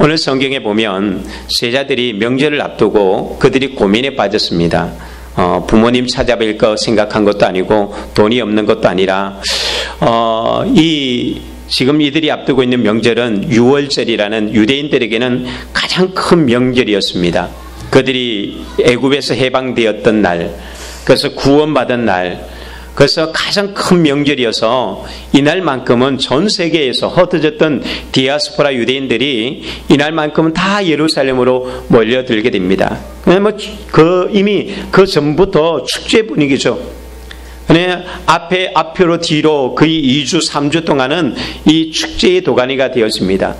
오늘 성경에 보면 제자들이 명절을 앞두고 그들이 고민에 빠졌습니다. 부모님 찾아뵐 거 생각한 것도 아니고 돈이 없는 것도 아니라 지금 이들이 앞두고 있는 명절은 유월절이라는 유대인들에게는 가장 큰 명절이었습니다. 그들이 애굽에서 해방되었던 날, 그래서 구원받은 날, 그래서 가장 큰 명절이어서 이날만큼은 전 세계에서 흩어졌던 디아스포라 유대인들이 이날만큼은 다 예루살렘으로 몰려들게 됩니다. 이미 그 전부터 축제 분위기죠. 앞으로 뒤로 거의 2주, 3주 동안은 이 축제의 도가니가 되었습니다.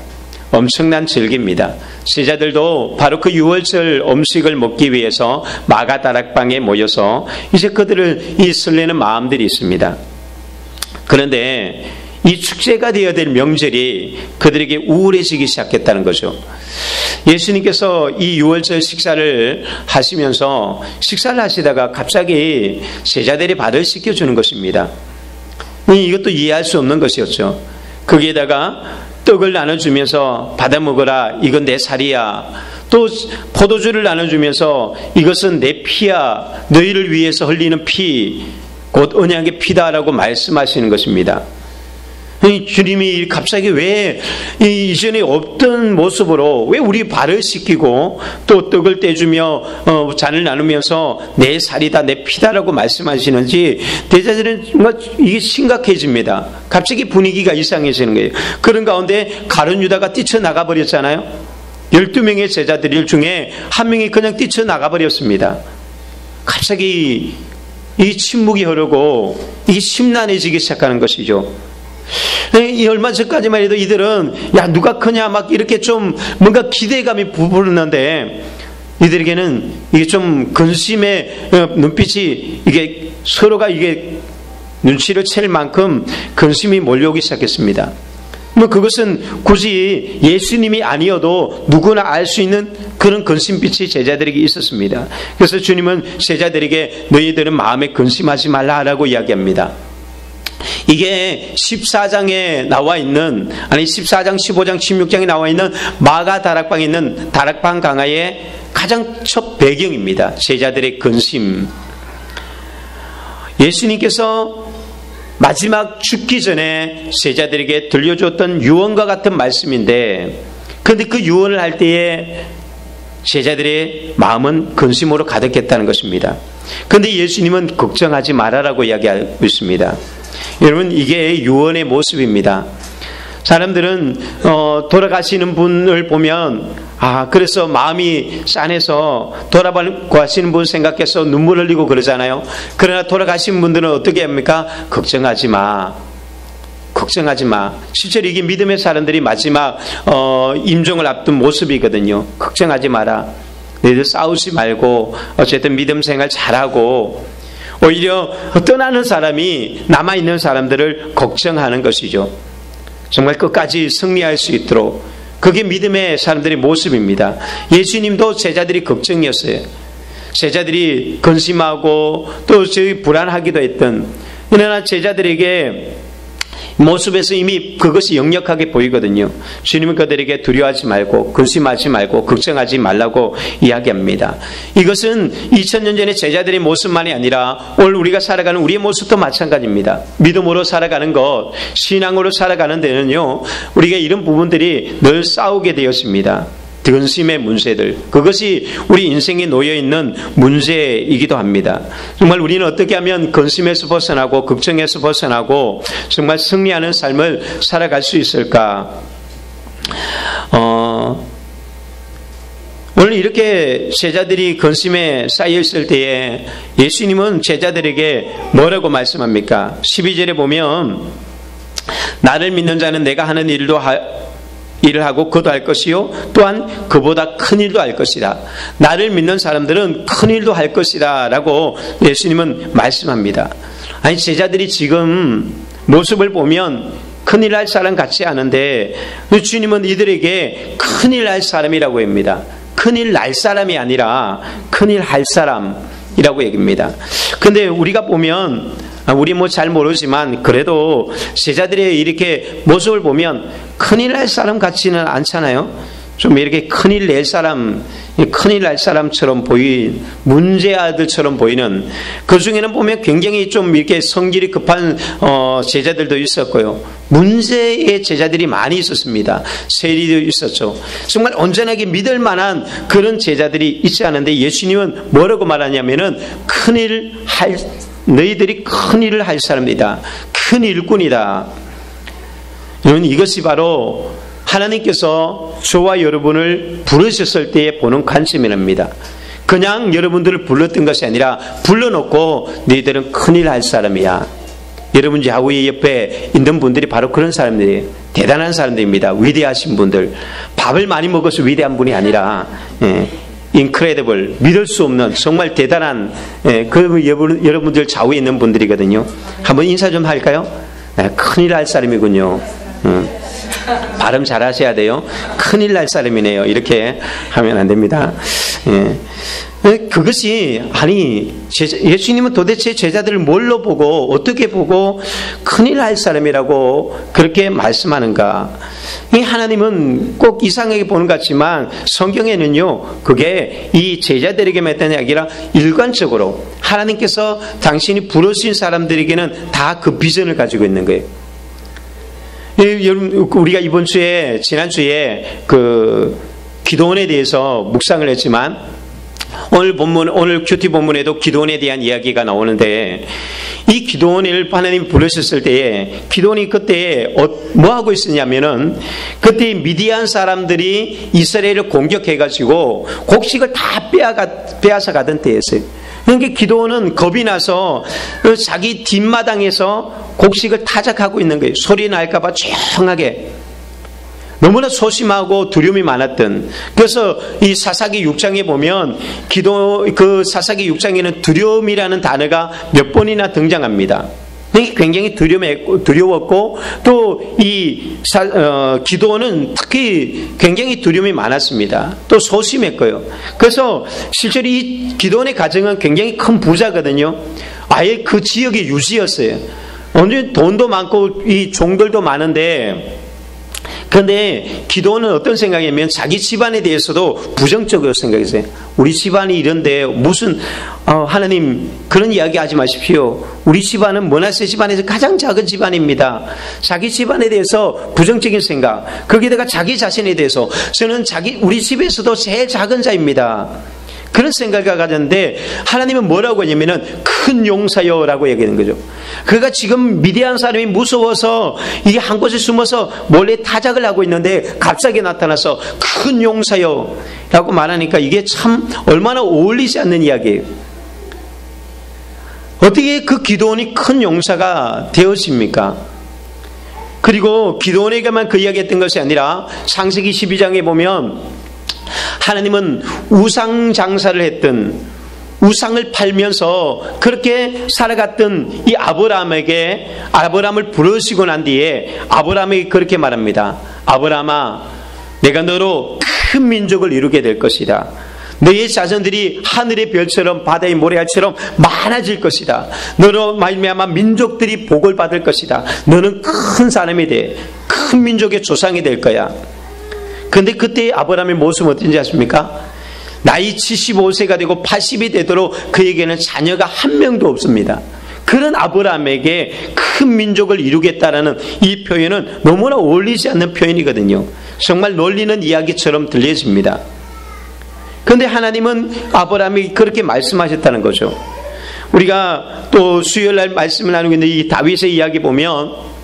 엄청난 절기입니다. 제자들도 바로 그 유월절 음식을 먹기 위해서 마가다락방에 모여서 이제 그들을 설레는 마음들이 있습니다. 그런데 이 축제가 되어야 될 명절이 그들에게 우울해지기 시작했다는 거죠. 예수님께서 이 유월절 식사를 하시면서 식사를 하시다가 갑자기 제자들이 발을 씻겨주는 것입니다. 이것도 이해할 수 없는 것이었죠. 거기에다가 떡을 나눠주면서 받아 먹어라, 이건 내 살이야. 또 포도주를 나눠주면서 이것은 내 피야, 너희를 위해서 흘리는 피, 곧 언약의 피다라고 말씀하시는 것입니다. 주님이 갑자기 왜 이전에 없던 모습으로 왜 우리 발을 씻기고 또 떡을 떼주며 잔을 나누면서 내 살이다, 내 피다라고 말씀하시는지 제자들은 정말 이게 심각해집니다. 갑자기 분위기가 이상해지는 거예요. 그런 가운데 가룟 유다가 뛰쳐나가 버렸잖아요. 12명의 제자들 중에 한 명이 그냥 뛰쳐나가 버렸습니다. 갑자기 이 침묵이 흐르고 이게 심란해지기 시작하는 것이죠. 얼마 전까지만 해도 이들은 야 누가 크냐 막 이렇게 좀 뭔가 기대감이 부풀었는데 이들에게는 이게 좀 근심의 눈빛이 이게 서로가 이게 눈치를 챌 만큼 근심이 몰려오기 시작했습니다. 그것은 굳이 예수님이 아니어도 누구나 알 수 있는 그런 근심빛이 제자들에게 있었습니다. 그래서 주님은 제자들에게 너희들은 마음에 근심하지 말라라고 이야기합니다. 이게 14장에 나와 있는, 아니 14장, 15장, 16장에 나와 있는 마가 다락방에 있는 다락방 강화의 가장 첫 배경입니다. 제자들의 근심. 예수님께서 마지막 죽기 전에 제자들에게 들려줬던 유언과 같은 말씀인데, 그런데 그 유언을 할 때에 제자들의 마음은 근심으로 가득했다는 것입니다. 그런데 예수님은 걱정하지 말아라고 이야기하고 있습니다. 여러분, 이게 유언의 모습입니다. 사람들은 돌아가시는 분을 보면 그래서 마음이 짠해서 돌아가시는 분 생각해서 눈물 흘리고 그러잖아요. 그러나 돌아가신 분들은 어떻게 합니까? 걱정하지 마. 걱정하지 마. 실제로 이게 믿음의 사람들이 마지막 임종을 앞둔 모습이거든요. 걱정하지 마라. 너희들 싸우지 말고 어쨌든 믿음 생활 잘하고, 오히려 떠나는 사람이 남아있는 사람들을 걱정하는 것이죠. 정말 끝까지 승리할 수 있도록. 그게 믿음의 사람들의 모습입니다. 예수님도 제자들이 걱정이었어요. 제자들이 근심하고 또 불안하기도 했던, 그러나 제자들에게 모습에서 이미 그것이 역력하게 보이거든요. 주님은 그들에게 두려워하지 말고 근심하지 말고 걱정하지 말라고 이야기합니다. 이것은 2000년 전의 제자들의 모습만이 아니라 오늘 우리가 살아가는 우리의 모습도 마찬가지입니다. 믿음으로 살아가는 것, 신앙으로 살아가는 데는요, 우리가 이런 부분들이 늘 싸우게 되었습니다. 근심의 문제들, 그것이 우리 인생에 놓여있는 문제이기도 합니다. 정말 우리는 어떻게 하면 근심에서 벗어나고 걱정에서 벗어나고 정말 승리하는 삶을 살아갈 수 있을까? 오늘 이렇게 제자들이 근심에 쌓여있을 때에 예수님은 제자들에게 뭐라고 말씀합니까? 12절에 보면 나를 믿는 자는 내가 하는 일을 하고 그도 할 것이요 또한 그보다 큰 일도 할 것이다. 나를 믿는 사람들은 큰 일도 할 것이다 라고 예수님은 말씀합니다. 아니, 제자들이 지금 모습을 보면 큰일 할 사람 같지 않은데 주님은 이들에게 큰일 할 사람이라고 합니다. 큰일 날 사람이 아니라 큰일 할 사람이라고 얘기합니다. 근데 우리가 보면 우리 잘 모르지만 그래도 제자들의 이렇게 모습을 보면 큰일 날 사람 같지는 않잖아요. 좀 이렇게 큰일 낼 사람, 큰일 날 사람처럼 보인 문제 아들처럼 보이는, 그 중에는 보면 굉장히 좀 이렇게 성질이 급한 제자들도 있었고요. 문제의 제자들이 많이 있었습니다. 세리도 있었죠. 정말 온전하게 믿을 만한 그런 제자들이 있지 않은데 예수님은 뭐라고 말하냐면은 너희들이 큰일을 할 사람이다. 큰 일꾼이다. 여러분, 이것이 바로 하나님께서 저와 여러분을 부르셨을 때에 보는 관점이랍니다. 그냥 여러분들을 불렀던 것이 아니라 불러놓고 너희들은 큰일 할 사람이야. 여러분 좌우에 옆에 있는 분들이 바로 그런 사람들이에요. 대단한 사람들입니다. 위대하신 분들. 밥을 많이 먹어서 위대한 분이 아니라 incredible, 믿을 수 없는 정말 대단한 여러분들 좌우에 있는 분들이거든요. 한번 인사 좀 할까요? 큰일 할 사람이군요. 발음 잘 하셔야 돼요. 큰일 날 사람이네요. 이렇게 하면 안 됩니다. 그것이 예수님은 도대체 제자들을 뭘로 보고 어떻게 보고 큰일 날 사람이라고 그렇게 말씀하는가? 하나님은 꼭 이상하게 보는 것 같지만 성경에는요, 그게 이 제자들에게만 했던 이야기라 일관적으로 하나님께서 당신이 부르신 사람들에게는 다 그 비전을 가지고 있는 거예요. 여러분, 우리가 지난주에 그 기도원에 대해서 묵상을 했지만 오늘 큐티 본문에도 기도원에 대한 이야기가 나오는데, 이 기도원을 하나님이 부르셨을 때에 기도원이 그때 뭐 하고 있었냐면은, 그때 미디안 사람들이 이스라엘을 공격해가지고 곡식을 다 빼앗아 가던 때였어요. 그러니까 기도원은 겁이 나서 자기 뒷마당에서 곡식을 타작하고 있는 거예요. 소리 날까봐 조용하게. 너무나 소심하고 두려움이 많았던. 그래서 이 사사기 6장에 보면 그 사사기 6장에는 두려움이라는 단어가 몇 번이나 등장합니다. 굉장히 두려웠고, 또 기도원은 특히 굉장히 두려움이 많았습니다. 또 소심했고요. 그래서 실제로 이 기도원의 가정은 굉장히 큰 부자거든요. 아예 그 지역의 유지였어요. 언제 돈도 많고 이 종들도 많은데, 그런데 기도원은 어떤 생각이냐면 자기 집안에 대해서도 부정적으로 생각했어요. 우리 집안이 이런데 무슨 하나님 그런 이야기 하지 마십시오. 우리 집안은 머나세 집안에서 가장 작은 집안입니다. 자기 집안에 대해서 부정적인 생각, 거기다가 자기 자신에 대해서 저는 우리 집에서도 제일 작은 자입니다. 그런 생각을 가졌는데 하나님은 뭐라고 하냐면은 큰 용사여라고 얘기하는 거죠. 그가 지금 미디안 사람이 무서워서 이게 한 곳에 숨어서 몰래 타작을 하고 있는데 갑자기 나타나서 큰 용사여라고 말하니까 이게 참 얼마나 어울리지 않는 이야기예요. 어떻게 그 기도원이 큰 용사가 되었습니까? 그리고 기도원에게만 그 이야기했던 것이 아니라 창세기 12장에 보면 하나님은 우상 장사를 했던, 우상을 팔면서 그렇게 살아갔던 이 아브라함을 부르시고 난 뒤에 아브라함이 그렇게 말합니다. 아브라함아, 내가 너로 큰 민족을 이루게 될 것이다. 너의 자손들이 하늘의 별처럼 바다의 모래알처럼 많아질 것이다. 너로 말미암아 민족들이 복을 받을 것이다. 너는 큰 사람이 돼. 큰 민족의 조상이 될 거야. 그런데 그때 아브라함의 모습은 어떤지 아십니까? 나이 75세가 되고 80이 되도록 그에게는 자녀가 한 명도 없습니다. 그런 아브라함에게 큰 민족을 이루겠다라는 이 표현은 너무나 어울리지 않는 표현이거든요. 정말 놀리는 이야기처럼 들려집니다. 그런데 하나님은 아브라함이 그렇게 말씀하셨다는 거죠. 우리가 또 수요일날 말씀을 나누고 있는 이 다윗의 이야기 보면,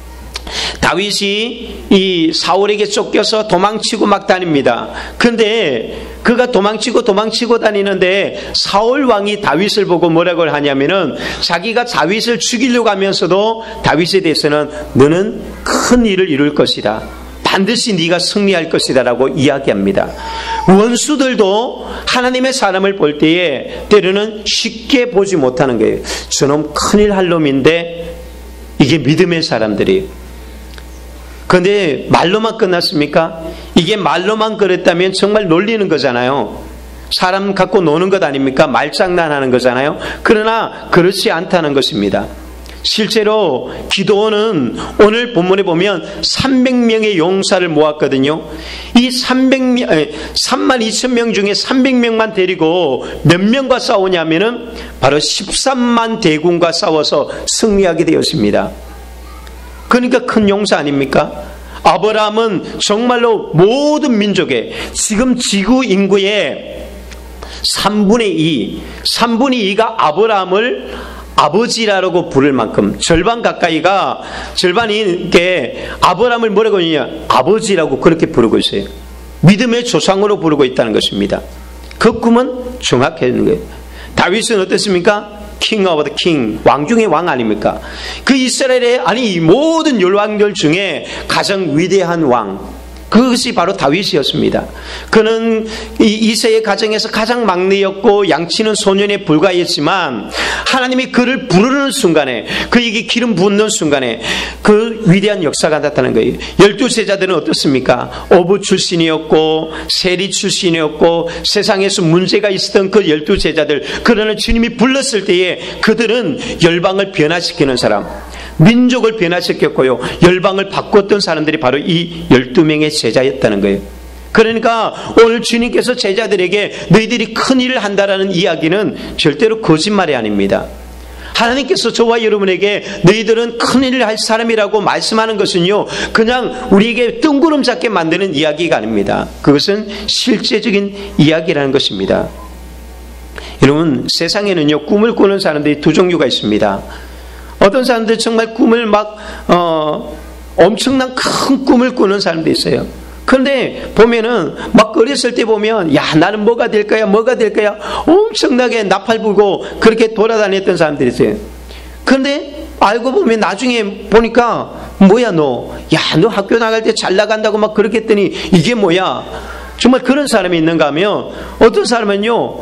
다윗이 이 사울에게 쫓겨서 도망치고 막 다닙니다. 그런데 그가 도망치고 다니는데 사울 왕이 다윗을 보고 뭐라고 하냐면은, 자기가 다윗을 죽이려고 하면서도 다윗에 대해서는 너는 큰 일을 이룰 것이다. 반드시 네가 승리할 것이다 라고 이야기합니다. 원수들도 하나님의 사람을 볼 때에 때로는 쉽게 보지 못하는 거예요. 저놈 큰일 할 놈인데, 이게 믿음의 사람들이. 그런데 말로만 끝났습니까? 이게 말로만 그랬다면 정말 놀리는 거잖아요. 사람 갖고 노는 것 아닙니까? 말장난하는 거잖아요. 그러나 그렇지 않다는 것입니다. 실제로 기도원은 오늘 본문에 보면 300명의 용사를 모았거든요. 이 이 32,000명 중에 300명만 데리고 몇 명과 싸우냐면은 바로 13만 대군과 싸워서 승리하게 되었습니다. 그러니까 큰 용사 아닙니까? 아브라함은 정말로 모든 민족의 지금 지구 인구의 3분의 2가 아브라함을 아버지라고 부를 만큼 절반 가까이가 절반이 이렇게 아브라함을 뭐라고 하느냐? 아버지라고 그렇게 부르고 있어요. 믿음의 조상으로 부르고 있다는 것입니다. 그 꿈은 정확했는 거예요. 다윗은 어땠습니까? King of the King, 왕 중의 왕 아닙니까? 그 이스라엘의 이 모든 열왕들 중에 가장 위대한 왕, 그것이 바로 다윗이었습니다. 그는 이새의 가정에서 가장 막내였고 양치는 소년에 불과했지만 하나님이 그를 부르는 순간에, 그에게 기름 붓는 순간에 그 위대한 역사가 나타난 거예요. 12제자들은 어떻습니까? 어부 출신이었고 세리 출신이었고 세상에서 문제가 있었던 그 12제자들, 그러나 주님이 불렀을 때에 그들은 열방을 변화시키는 사람, 민족을 변화시켰고요, 열방을 바꿨던 사람들이 바로 이 12명의 제자였다는 거예요. 그러니까 오늘 주님께서 제자들에게 너희들이 큰 일을 한다라는 이야기는 절대로 거짓말이 아닙니다. 하나님께서 저와 여러분에게 너희들은 큰 일을 할 사람이라고 말씀하는 것은요, 그냥 우리에게 뜬구름 잡게 만드는 이야기가 아닙니다. 그것은 실제적인 이야기라는 것입니다. 여러분, 세상에는요 꿈을 꾸는 사람들이 두 종류가 있습니다. 어떤 사람들 정말 꿈을 엄청난 큰 꿈을 꾸는 사람도 있어요. 그런데 보면은 막 어렸을 때 보면 나는 뭐가 될 거야 엄청나게 나팔 불고 그렇게 돌아다녔던 사람들이 있어요. 그런데 알고 보면 나중에 보니까 뭐야 너 학교 나갈 때 잘 나간다고 막 그렇게 했더니 이게 뭐야? 정말 그런 사람이 있는가 하면 어떤 사람은요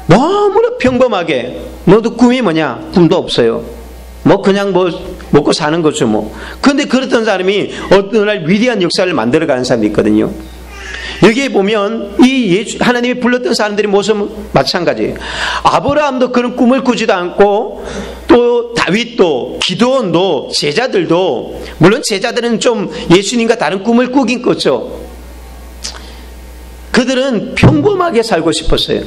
너무나 평범하게 너도 꿈이 뭐냐? 꿈도 없어요. 그냥 먹고 사는 거죠 뭐. 그런데 그랬던 사람이 어느 날 위대한 역사를 만들어가는 사람이 있거든요. 여기에 보면 하나님이 불렀던 사람들의 모습은 마찬가지예요. 아브라함도 그런 꿈을 꾸지도 않고, 또 다윗도, 기드온도, 제자들도, 물론 제자들은 좀 예수님과 다른 꿈을 꾸긴 꿨죠. 그들은 평범하게 살고 싶었어요.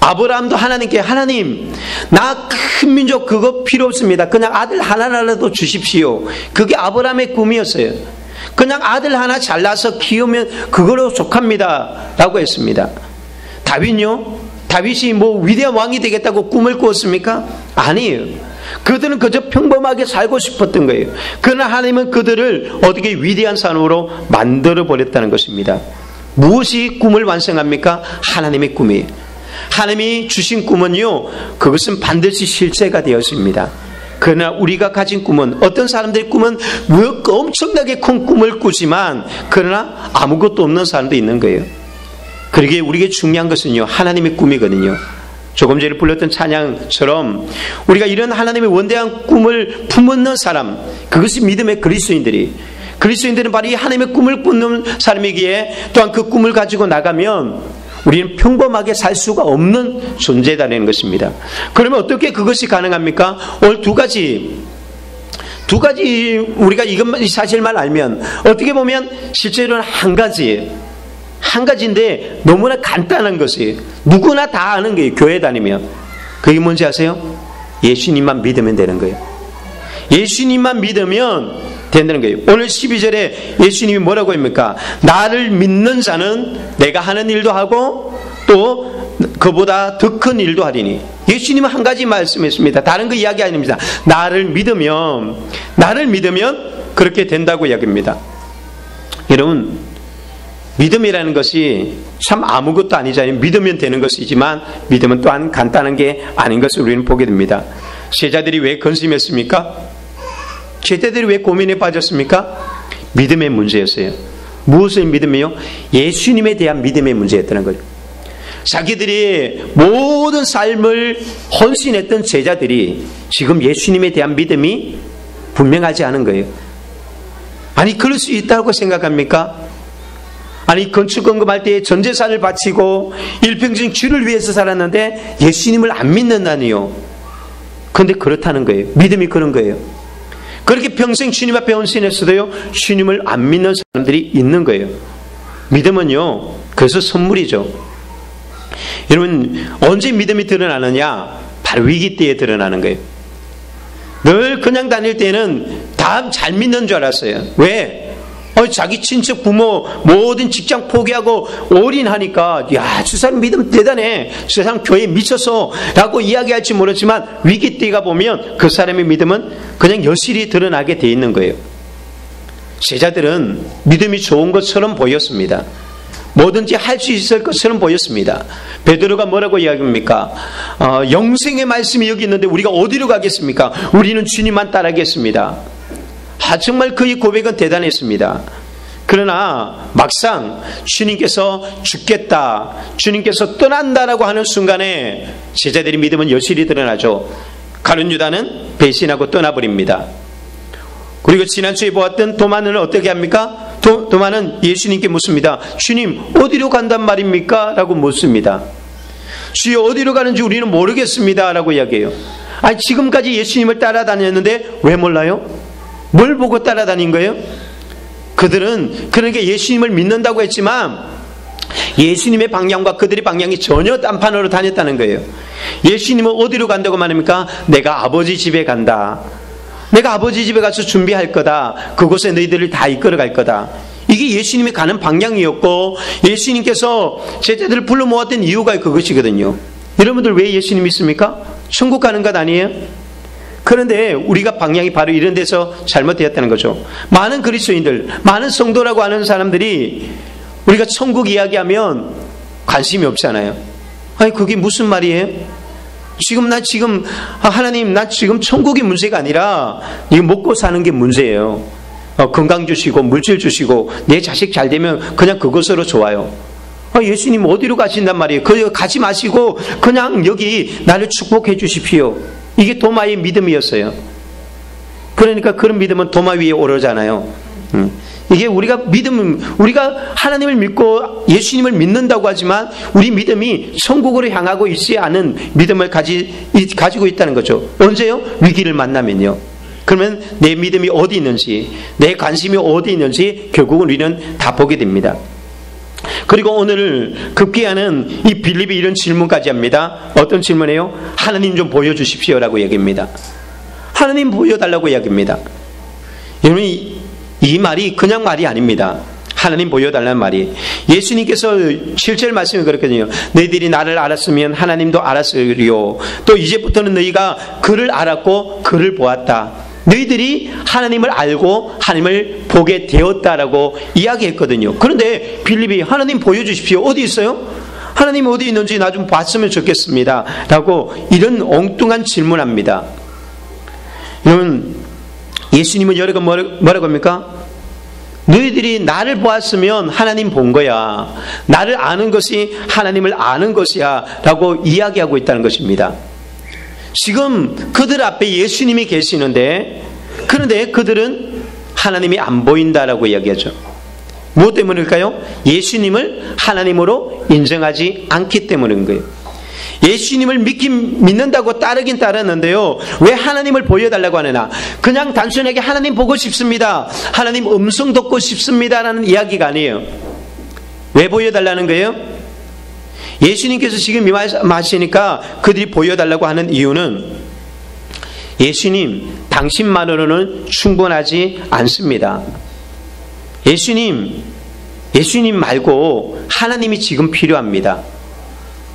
아브라함도 하나님께, 하나님 나 큰 민족 그거 필요 없습니다. 그냥 아들 하나라도 주십시오. 그게 아브라함의 꿈이었어요. 그냥 아들 하나 잘나서 키우면 그거로 족합니다 라고 했습니다. 다윗요? 다윗이 위대한 왕이 되겠다고 꿈을 꾸었습니까? 아니에요. 그들은 그저 평범하게 살고 싶었던 거예요. 그러나 하나님은 그들을 어떻게 위대한 사람으로 만들어 버렸다는 것입니다. 무엇이 꿈을 완성합니까? 하나님의 꿈이에요. 하나님이 주신 꿈은요, 그것은 반드시 실제가 되었습니다. 그러나 우리가 가진 꿈은, 어떤 사람들의 꿈은 엄청나게 큰 꿈을 꾸지만 그러나 아무것도 없는 사람도 있는 거예요. 그러기에 우리에게 중요한 것은요, 하나님의 꿈이거든요. 조금 전에 불렀던 찬양처럼 우리가 이런 하나님의 원대한 꿈을 품는 사람, 그것이 믿음의 그리스도인들은 바로 이 하나님의 꿈을 꾸는 사람이기에 또한 그 꿈을 가지고 나가면 우리는 평범하게 살 수가 없는 존재다라는 것입니다. 그러면 어떻게 그것이 가능합니까? 오늘 두 가지 우리가 이 사실만 알면, 어떻게 보면 실제로는 한 가지인데 너무나 간단한 것이에요. 누구나 다 아는 거예요. 교회 다니면. 그게 뭔지 아세요? 예수님만 믿으면 되는 거예요. 예수님만 믿으면 된다는 거예요. 오늘 12절에 예수님이 뭐라고 합니까? 나를 믿는 자는 내가 하는 일도 하고 또 그보다 더 큰 일도 하리니. 예수님은 한 가지 말씀했습니다. 다른 거 이야기 아닙니다. 나를 믿으면 그렇게 된다고 이야기합니다. 여러분, 믿음이라는 것이 참 아무것도 아니잖아요. 믿으면 되는 것이지만 믿음은 또한 간단한 게 아닌 것을 우리는 보게 됩니다. 제자들이 왜 근심했습니까? 제자들이 왜 고민에 빠졌습니까? 믿음의 문제였어요. 무엇의 믿음이요? 예수님에 대한 믿음의 문제였다는 거죠. 자기들이 모든 삶을 헌신했던 제자들이 지금 예수님에 대한 믿음이 분명하지 않은 거예요. 아니, 그럴 수 있다고 생각합니까? 아니, 건축건금할 때 전 재산을 바치고 일평생 주를 위해서 살았는데 예수님을 안 믿는다니요. 그런데 그렇다는 거예요. 믿음이 그런 거예요. 그렇게 평생 주님 앞에 헌신했어도요, 주님을 안 믿는 사람들이 있는 거예요. 믿음은요, 그래서 선물이죠. 여러분, 언제 믿음이 드러나느냐? 바로 위기 때에 드러나는 거예요. 늘 그냥 다닐 때는 다 잘 믿는 줄 알았어요. 왜? 자기 친척, 부모, 모든 직장 포기하고 올인하니까, 야, 저 사람 믿음 대단해. 저 사람 교회에 미쳤어. 라고 이야기할지 모르지만, 위기 때가 보면 그 사람의 믿음은 그냥 여실히 드러나게 돼 있는 거예요. 제자들은 믿음이 좋은 것처럼 보였습니다. 뭐든지 할 수 있을 것처럼 보였습니다. 베드로가 뭐라고 이야기합니까? 영생의 말씀이 여기 있는데 우리가 어디로 가겠습니까? 우리는 주님만 따라가겠습니다. 정말 그의 고백은 대단했습니다. 그러나 막상 주님께서 죽겠다, 주님께서 떠난다라고 하는 순간에 제자들의 믿음은 여실히 드러나죠. 가룟 유다는 배신하고 떠나버립니다. 그리고 지난주에 보았던 도마는 어떻게 합니까? 도마는 예수님께 묻습니다. 주님, 어디로 간단 말입니까? 라고 묻습니다. 주여, 어디로 가는지 우리는 모르겠습니다. 라고 이야기해요. 아니, 지금까지 예수님을 따라다녔는데 왜 몰라요? 뭘 보고 따라다닌 거예요? 그들은 그러니까 예수님을 믿는다고 했지만 예수님의 방향과 그들의 방향이 전혀 딴판으로 다녔다는 거예요. 예수님은 어디로 간다고 말합니까? 내가 아버지 집에 간다. 내가 아버지 집에 가서 준비할 거다. 그곳에 너희들을 다 이끌어 갈 거다. 이게 예수님이 가는 방향이었고, 예수님께서 제자들을 불러 모았던 이유가 그것이거든요. 여러분들 왜 예수님 믿습니까? 천국 가는 것 아니에요? 그런데 우리가 방향이 바로 이런 데서 잘못되었다는 거죠. 많은 그리스도인들, 많은 성도라고 하는 사람들이 우리가 천국 이야기하면 관심이 없잖아요. 아니, 그게 무슨 말이에요? 하나님, 나 지금 천국이 문제가 아니라 이거 먹고 사는 게 문제예요. 건강 주시고 물질 주시고 내 자식 잘 되면 그냥 그것으로 좋아요. 예수님 어디로 가신단 말이에요? 가지 마시고 그냥 여기 나를 축복해 주십시오. 이게 도마의 믿음이었어요. 그러니까 그런 믿음은 도마 위에 오르잖아요. 이게 우리가 하나님을 믿고 예수님을 믿는다고 하지만 우리 믿음이 천국으로 향하고 있지 않은 믿음을 가지고 있다는 거죠. 언제요? 위기를 만나면요. 그러면 내 믿음이 어디 있는지, 내 관심이 어디 있는지 결국은 우리는 다 보게 됩니다. 그리고 오늘 급기야는 이 빌립이 이런 질문까지 합니다. 어떤 질문이에요? 하나님 좀 보여주십시오 라고 얘기합니다. 하나님 보여달라고 이야기합니다. 여러분, 이 말이 그냥 말이 아닙니다. 하나님 보여달라는 말이. 예수님께서 7절 말씀이 그렇거든요. 너희들이 나를 알았으면 하나님도 알았으리요. 또 이제부터는 너희가 그를 알았고 그를 보았다. 너희들이 하나님을 알고 하나님을 보게 되었다라고 이야기했거든요. 그런데 빌립이 하나님 보여주십시오. 어디 있어요? 하나님 어디 있는지 나 좀 봤으면 좋겠습니다. 라고 이런 엉뚱한 질문합니다. 여러분, 예수님은 여러분 뭐라고 합니까? 너희들이 나를 보았으면 하나님 본 거야. 나를 아는 것이 하나님을 아는 것이야. 라고 이야기하고 있다는 것입니다. 지금 그들 앞에 예수님이 계시는데, 그런데 그들은 하나님이 안 보인다라고 이야기하죠. 무엇 때문일까요? 예수님을 하나님으로 인정하지 않기 때문인 거예요. 예수님을 믿는다고 따르긴 따르는데요. 왜 하나님을 보여달라고 하느냐? 그냥 단순하게 하나님 보고 싶습니다. 하나님 음성 듣고 싶습니다. 라는 이야기가 아니에요. 왜 보여달라는 거예요? 예수님께서 지금 이 말씀하시니까 그들이 보여달라고 하는 이유는 예수님, 당신만으로는 충분하지 않습니다. 예수님 말고 하나님이 지금 필요합니다.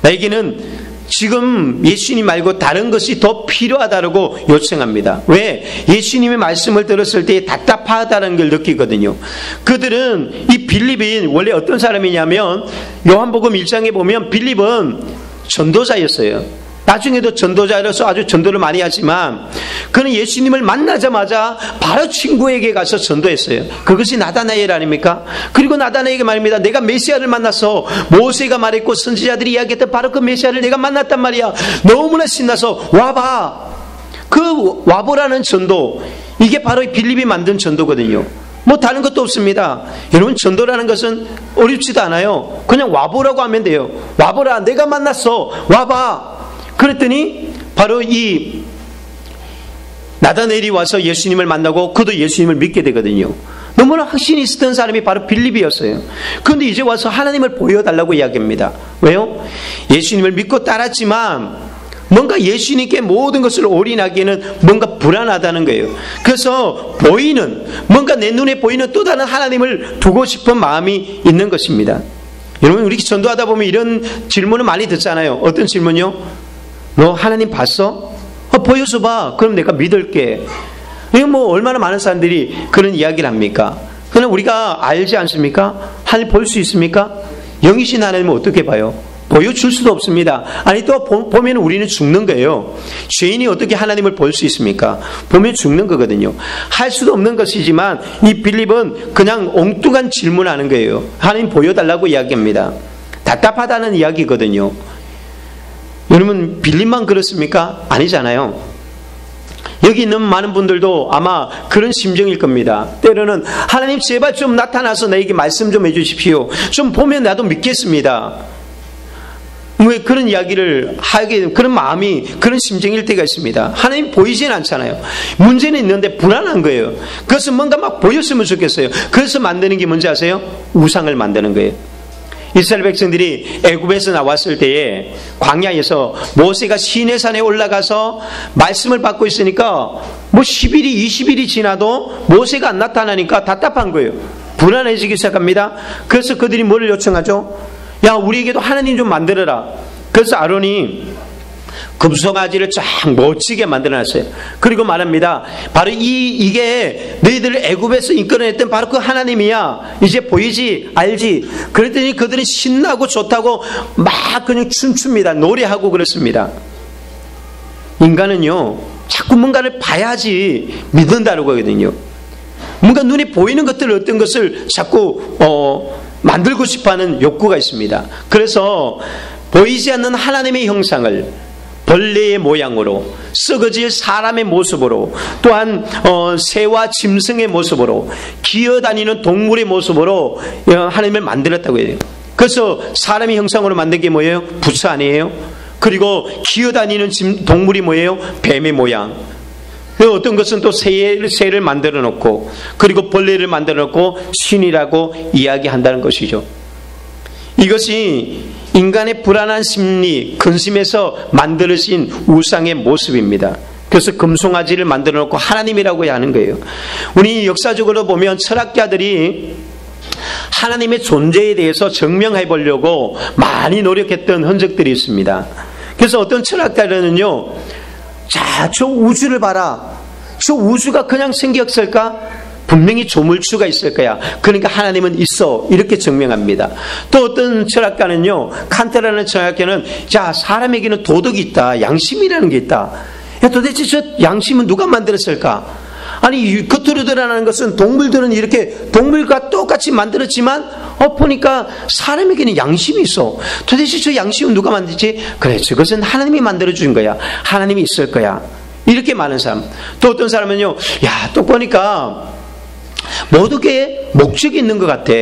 나에게는 지금 예수님 말고 다른 것이 더 필요하다고 요청합니다. 왜? 예수님의 말씀을 들었을 때 답답하다는 걸 느끼거든요. 그들은 이 빌립이 원래 어떤 사람이냐면 요한복음 1장에 보면 빌립은 전도자였어요. 나중에도 전도자로서 아주 전도를 많이 하지만 그는 예수님을 만나자마자 바로 친구에게 가서 전도했어요. 그것이 나다나엘 아닙니까? 그리고 나다나엘에게 말입니다. 내가 메시아를 만났어. 모세가 말했고 선지자들이 이야기했던 바로 그 메시아를 내가 만났단 말이야. 너무나 신나서 와봐. 그 와보라는 전도, 이게 바로 빌립이 만든 전도거든요. 뭐 다른 것도 없습니다. 여러분, 전도라는 것은 어렵지도 않아요. 그냥 와보라고 하면 돼요. 와보라. 내가 만났어. 와봐. 그랬더니 바로 이 나다나엘이 와서 예수님을 만나고 그도 예수님을 믿게 되거든요. 너무나 확신이 있었던 사람이 바로 빌립이었어요. 그런데 이제 와서 하나님을 보여달라고 이야기합니다. 왜요? 예수님을 믿고 따랐지만 뭔가 예수님께 모든 것을 올인하기에는 뭔가 불안하다는 거예요. 그래서 뭔가 내 눈에 보이는 또 다른 하나님을 두고 싶은 마음이 있는 것입니다. 여러분, 우리 전도하다 보면 이런 질문을 많이 듣잖아요. 어떤 질문이요? 너 하나님 봤어? 보여줘 봐. 그럼 내가 믿을게. 이거 뭐 얼마나 많은 사람들이 그런 이야기를 합니까? 그러나 우리가 알지 않습니까? 하나님 볼 수 있습니까? 영이신 하나님은 어떻게 봐요? 보여줄 수도 없습니다. 아니, 또 보면 우리는 죽는 거예요. 죄인이 어떻게 하나님을 볼 수 있습니까? 보면 죽는 거거든요. 할 수도 없는 것이지만 이 빌립은 그냥 엉뚱한 질문하는 거예요. 하나님 보여달라고 이야기합니다. 답답하다는 이야기거든요. 여러분, 빌립만 그렇습니까? 아니잖아요. 여기 있는 많은 분들도 아마 그런 심정일 겁니다. 때로는 하나님 제발 좀 나타나서 나에게 말씀 좀 해주십시오. 좀 보면 나도 믿겠습니다. 왜 그런 이야기를 하게, 그런 마음이, 그런 심정일 때가 있습니다. 하나님 보이진 않잖아요. 문제는 있는데 불안한 거예요. 그것은 뭔가 막 보였으면 좋겠어요. 그래서 만드는 게 뭔지 아세요? 우상을 만드는 거예요. 이스라엘 백성들이 애굽에서 나왔을 때에 광야에서 모세가 시내산에 올라가서 말씀을 받고 있으니까 뭐 10일이 20일이 지나도 모세가 안 나타나니까 답답한 거예요. 불안해지기 시작합니다. 그래서 그들이 뭐를 요청하죠? 야, 우리에게도 하나님 좀 만들어라. 그래서 아론이 금송아지를 쫙 멋지게 만들어놨어요. 그리고 말합니다. 바로 이게 너희들을 애굽에서 이끌어냈던 바로 그 하나님이야. 이제 보이지? 알지? 그랬더니 그들은 신나고 좋다고 막 그냥 춤춥니다. 노래하고 그렇습니다. 인간은요, 자꾸 뭔가를 봐야지 믿는다는 거거든요. 뭔가 눈에 보이는 것들, 어떤 것을 자꾸 만들고 싶어하는 욕구가 있습니다. 그래서 보이지 않는 하나님의 형상을 벌레의 모양으로, 썩어질 사람의 모습으로, 또한 새와 짐승의 모습으로, 기어다니는 동물의 모습으로 하나님을 만들었다고 해요. 그래서 사람의 형상으로 만든 게 뭐예요? 부처 아니에요? 그리고 기어다니는 동물이 뭐예요? 뱀의 모양. 어떤 것은 또 새를 만들어 놓고, 그리고 벌레를 만들어 놓고 신이라고 이야기한다는 것이죠. 이것이 인간의 불안한 심리, 근심에서 만들어진 우상의 모습입니다. 그래서 금송아지를 만들어 놓고 하나님이라고 하는 거예요. 우리 역사적으로 보면 철학자들이 하나님의 존재에 대해서 증명해 보려고 많이 노력했던 흔적들이 있습니다. 그래서 어떤 철학자들은요, 자, 저 우주를 봐라. 저 우주가 그냥 생겼을까? 분명히 조물주가 있을 거야. 그러니까 하나님은 있어. 이렇게 증명합니다. 또 어떤 철학가는요, 칸트라는 철학가는 자, 사람에게는 도덕이 있다. 양심이라는 게 있다. 야, 도대체 저 양심은 누가 만들었을까? 아니, 겉으로 드러나는 것은 동물들은 이렇게 동물과 똑같이 만들었지만 보니까 사람에게는 양심이 있어. 도대체 저 양심은 누가 만들지? 그래, 저것은 하나님이 만들어준 거야. 하나님이 있을 거야. 이렇게 많은 사람. 또 어떤 사람은요, 야, 또 보니까 모든 게 목적이 있는 것 같아.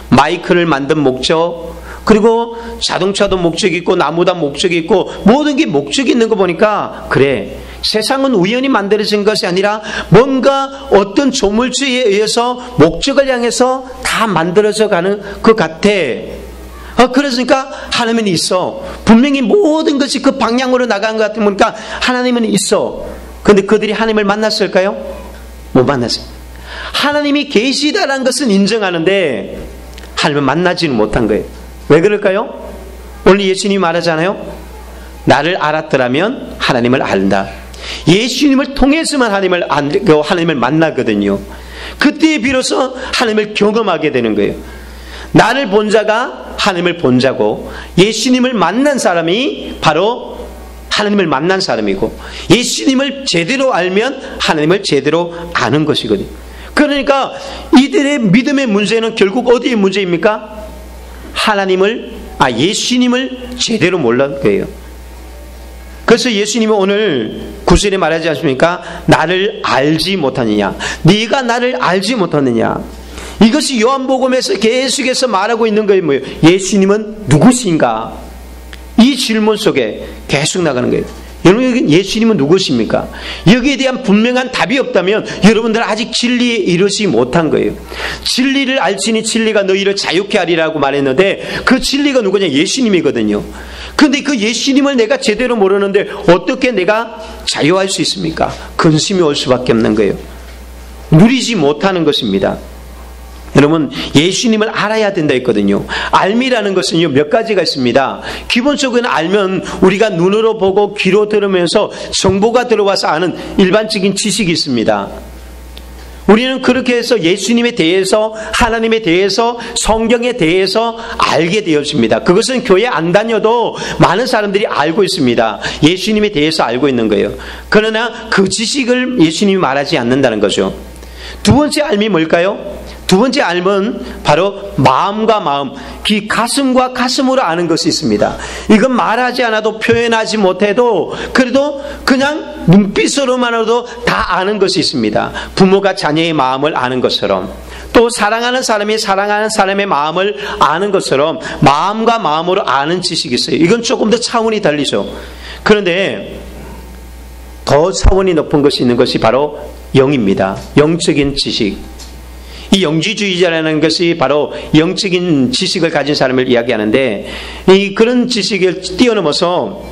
마이크를 만든 목적, 그리고 자동차도 목적이 있고 나무도 목적이 있고 모든 게 목적이 있는 거 보니까 그래, 세상은 우연히 만들어진 것이 아니라 뭔가 어떤 조물주에 의해서 목적을 향해서 다 만들어져 가는 것 같아. 그러니까 하나님은 있어. 분명히 모든 것이 그 방향으로 나간 것 같으면 보니까 하나님은 있어. 그런데 그들이 하나님을 만났을까요? 못 만났어요. 하나님이 계시다라는 것은 인정하는데 하나님을 만나지는 못한 거예요. 왜 그럴까요? 오늘 예수님이 말하잖아요. 나를 알았더라면 하나님을 안다. 예수님을 통해서만 하나님을 만나거든요. 그때 비로소 하나님을 경험하게 되는 거예요. 나를 본 자가 하나님을 본 자고, 예수님을 만난 사람이 바로 하나님을 만난 사람이고, 예수님을 제대로 알면 하나님을 제대로 아는 것이거든요. 그러니까 이들의 믿음의 문제는 결국 어디의 문제입니까? 예수님을 제대로 몰랐던 거예요. 그래서 예수님은 오늘 9절에 말하지 않습니까? 나를 알지 못하느냐, 네가 나를 알지 못하느냐. 이것이 요한복음에서 계속해서 말하고 있는 거예요. 뭐예요? 예수님은 누구신가? 이 질문 속에 계속 나가는 거예요. 여러분, 예수님은 누구십니까? 여기에 대한 분명한 답이 없다면 여러분들 아직 진리에 이르지 못한 거예요. 진리를 알지니 진리가 너희를 자유케 하리라고 말했는데 그 진리가 누구냐? 예수님이거든요. 그런데 그 예수님을 내가 제대로 모르는데 어떻게 내가 자유할 수 있습니까? 근심이 올 수밖에 없는 거예요. 누리지 못하는 것입니다. 여러분, 예수님을 알아야 된다 했거든요. 알미라는 것은요, 몇 가지가 있습니다. 기본적으로 알면 우리가 눈으로 보고 귀로 들으면서 정보가 들어와서 아는 일반적인 지식이 있습니다. 우리는 그렇게 해서 예수님에 대해서, 하나님에 대해서, 성경에 대해서 알게 되었습니다. 그것은 교회 안 다녀도 많은 사람들이 알고 있습니다. 예수님에 대해서 알고 있는 거예요. 그러나 그 지식을 예수님이 말하지 않는다는 거죠. 두 번째 알미 뭘까요? 두 번째 알면 바로 마음과 마음, 가슴과 가슴으로 아는 것이 있습니다. 이건 말하지 않아도 표현하지 못해도 그래도 그냥 눈빛으로만으로도 다 아는 것이 있습니다. 부모가 자녀의 마음을 아는 것처럼, 또 사랑하는 사람이 사랑하는 사람의 마음을 아는 것처럼 마음과 마음으로 아는 지식이 있어요. 이건 조금 더 차원이 달리죠. 그런데 더 차원이 높은 것이 있는 것이 바로 영입니다. 영적인 지식. 이 영지주의자라는 것이 바로 영적인 지식을 가진 사람을 이야기하는데, 그런 지식을 뛰어넘어서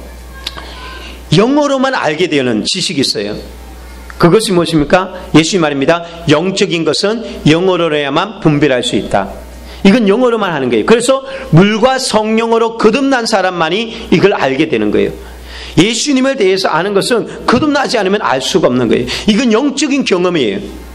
영어로만 알게 되는 지식이 있어요. 그것이 무엇입니까? 예수님 말입니다. 영적인 것은 영어로야만 분별할 수 있다. 이건 영어로만 하는 거예요. 그래서 물과 성령으로 거듭난 사람만이 이걸 알게 되는 거예요. 예수님에 대해서 아는 것은 거듭나지 않으면 알 수가 없는 거예요. 이건 영적인 경험이에요.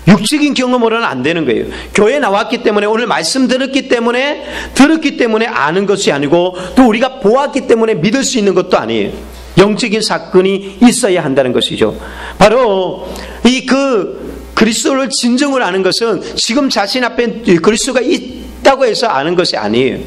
육적인 경험으로는 안 되는 거예요. 교회에 나왔기 때문에, 오늘 말씀 들었기 때문에 아는 것이 아니고, 또 우리가 보았기 때문에 믿을 수 있는 것도 아니에요. 영적인 사건이 있어야 한다는 것이죠. 바로 그리스도를 진정을 아는 것은 지금 자신 앞에 그리스도가 있다고 해서 아는 것이 아니에요.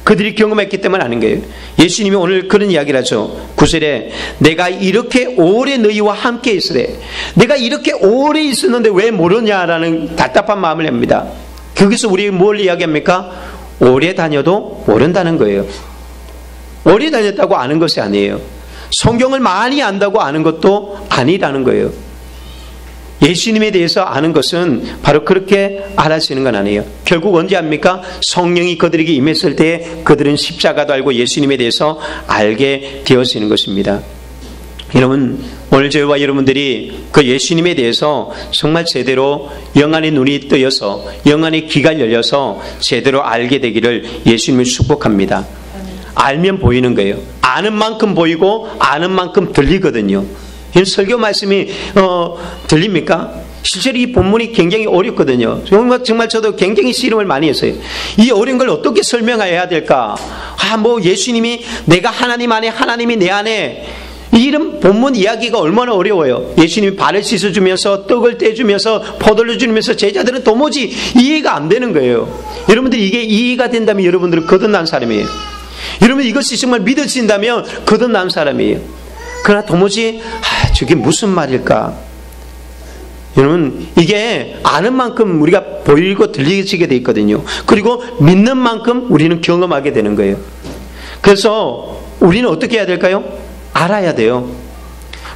그들이 경험했기 때문에 아는 거예요. 예수님이 오늘 그런 이야기를 하죠. 9절에 내가 이렇게 오래 너희와 함께 있으래. 내가 이렇게 오래 있었는데 왜 모르냐라는 답답한 마음을 냅니다. 거기서 우리 뭘 이야기합니까? 오래 다녀도 모른다는 거예요. 오래 다녔다고 아는 것이 아니에요. 성경을 많이 안다고 아는 것도 아니라는 거예요. 예수님에 대해서 아는 것은 바로 그렇게 알아지는 건 아니에요. 결국 언제 압니까? 성령이 그들에게 임했을 때 그들은 십자가도 알고 예수님에 대해서 알게 되어지는 것입니다. 여러분, 오늘 저와 여러분들이 그 예수님에 대해서 정말 제대로 영안의 눈이 뜨여서, 영안의 귀가 열려서 제대로 알게 되기를 예수님을 축복합니다. 알면 보이는 거예요. 아는 만큼 보이고 아는 만큼 들리거든요. 이 설교 말씀이 들립니까? 실제로 이 본문이 굉장히 어렵거든요. 정말 저도 굉장히 씨름을 많이 했어요. 이 어려운 걸 어떻게 설명해야 될까? 예수님이 내가 하나님 안에, 하나님이 내 안에, 이런 본문 이야기가 얼마나 어려워요. 예수님이 발을 씻어주면서 떡을 떼주면서 포도를 주면서 제자들은 도무지 이해가 안 되는 거예요. 여러분들 이게 이해가 된다면 여러분들은 거듭난 사람이에요. 여러분 이것이 정말 믿어진다면 거듭난 사람이에요. 그러나 도무지 저게 무슨 말일까? 여러분 이게 아는 만큼 우리가 보이고 들리게 돼 있거든요. 그리고 믿는 만큼 우리는 경험하게 되는 거예요. 그래서 우리는 어떻게 해야 될까요? 알아야 돼요.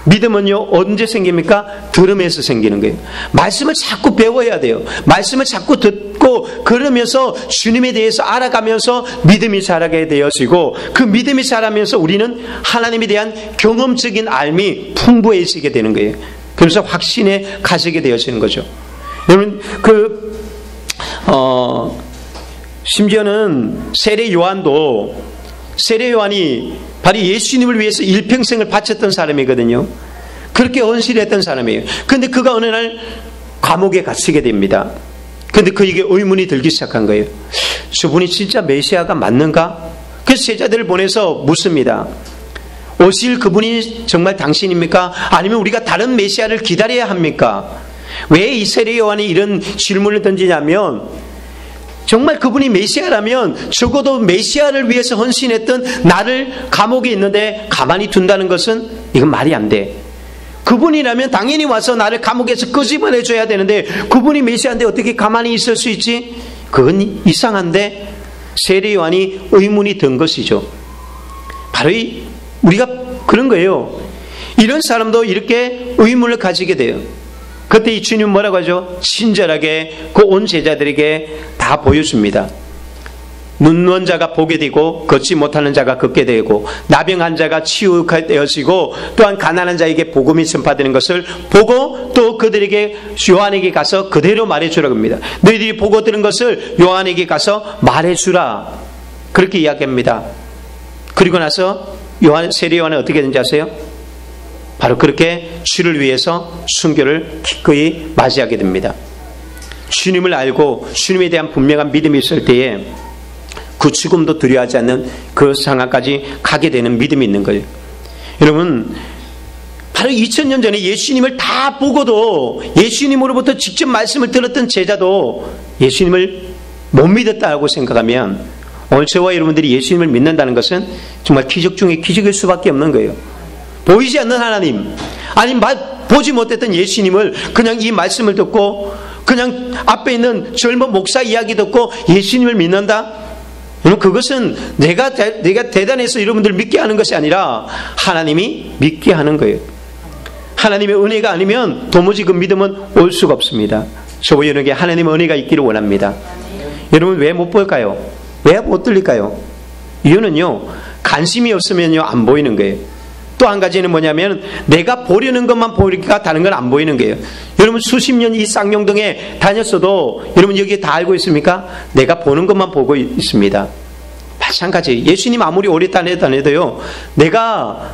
믿음은요 언제 생깁니까? 들음에서 생기는 거예요. 말씀을 자꾸 배워야 돼요. 말씀을 자꾸 듣고 그러면서 주님에 대해서 알아가면서 믿음이 자라게 되어지고, 그 믿음이 자라면서 우리는 하나님에 대한 경험적인 알미 풍부해지게 되는 거예요. 그래서 확신에 가지게 되어지는 거죠. 여러분 심지어는 세례 요한이 바로 예수님을 위해서 일평생을 바쳤던 사람이거든요. 그렇게 헌신했던 사람이에요. 그런데 그가 어느 날 감옥에 갇히게 됩니다. 그런데 그에게 의문이 들기 시작한 거예요. 저분이 진짜 메시아가 맞는가? 그래서 제자들을 보내서 묻습니다. 오실 그분이 정말 당신입니까? 아니면 우리가 다른 메시아를 기다려야 합니까? 왜 이 세례 요한이 이런 질문을 던지냐면, 정말 그분이 메시아라면 적어도 메시아를 위해서 헌신했던 나를 감옥에 있는데 가만히 둔다는 것은 이건 말이 안 돼. 그분이라면 당연히 와서 나를 감옥에서 끄집어내줘야 되는데 그분이 메시아인데 어떻게 가만히 있을 수 있지? 그건 이상한데 세례 요한이 의문이 든 것이죠. 바로 우리가 그런 거예요. 이런 사람도 이렇게 의문을 가지게 돼요. 그때 이 주님 뭐라고 하죠? 친절하게 그 온 제자들에게 다 보여줍니다. 눈먼 자가 보게 되고 걷지 못하는 자가 걷게 되고 나병한 자가 치유되어지고 또한 가난한 자에게 복음이 전파되는 것을 보고 또 그들에게 요한에게 가서 그대로 말해주라고 합니다. 너희들이 보고 들은 것을 요한에게 가서 말해주라. 그렇게 이야기합니다. 그리고 나서 세례 요한은 어떻게 되는지 아세요? 바로 그렇게 주를 위해서 순교를 기꺼이 맞이하게 됩니다. 주님을 알고 주님에 대한 분명한 믿음이 있을 때에 그 죽음도 두려워하지 않는 그 상황까지 가게 되는 믿음이 있는 거예요. 여러분, 바로 2000년 전에 예수님을 다 보고도 예수님으로부터 직접 말씀을 들었던 제자도 예수님을 못 믿었다고 생각하면 오늘 저와 여러분들이 예수님을 믿는다는 것은 정말 기적 중에 기적일 수밖에 없는 거예요. 보이지 않는 하나님, 아니 보지 못했던 예수님을 그냥 이 말씀을 듣고 그냥 앞에 있는 젊은 목사 이야기 듣고 예수님을 믿는다? 그것은 내가 대단해서 여러분들 믿게 하는 것이 아니라 하나님이 믿게 하는 거예요. 하나님의 은혜가 아니면 도무지 그 믿음은 올 수가 없습니다. 저와 여러분에게 하나님의 은혜가 있기를 원합니다. 여러분 왜 못 볼까요? 왜 못 들릴까요? 이유는요, 관심이 없으면요 안 보이는 거예요. 또 한 가지는 뭐냐면 내가 보려는 것만 보니까 다른 건 안 보이는 거예요. 여러분 수십 년 이 쌍용동에 다녔어도 여러분 여기 다 알고 있습니까? 내가 보는 것만 보고 있습니다. 마찬가지. 예수님 아무리 오래 다녀도요, 내가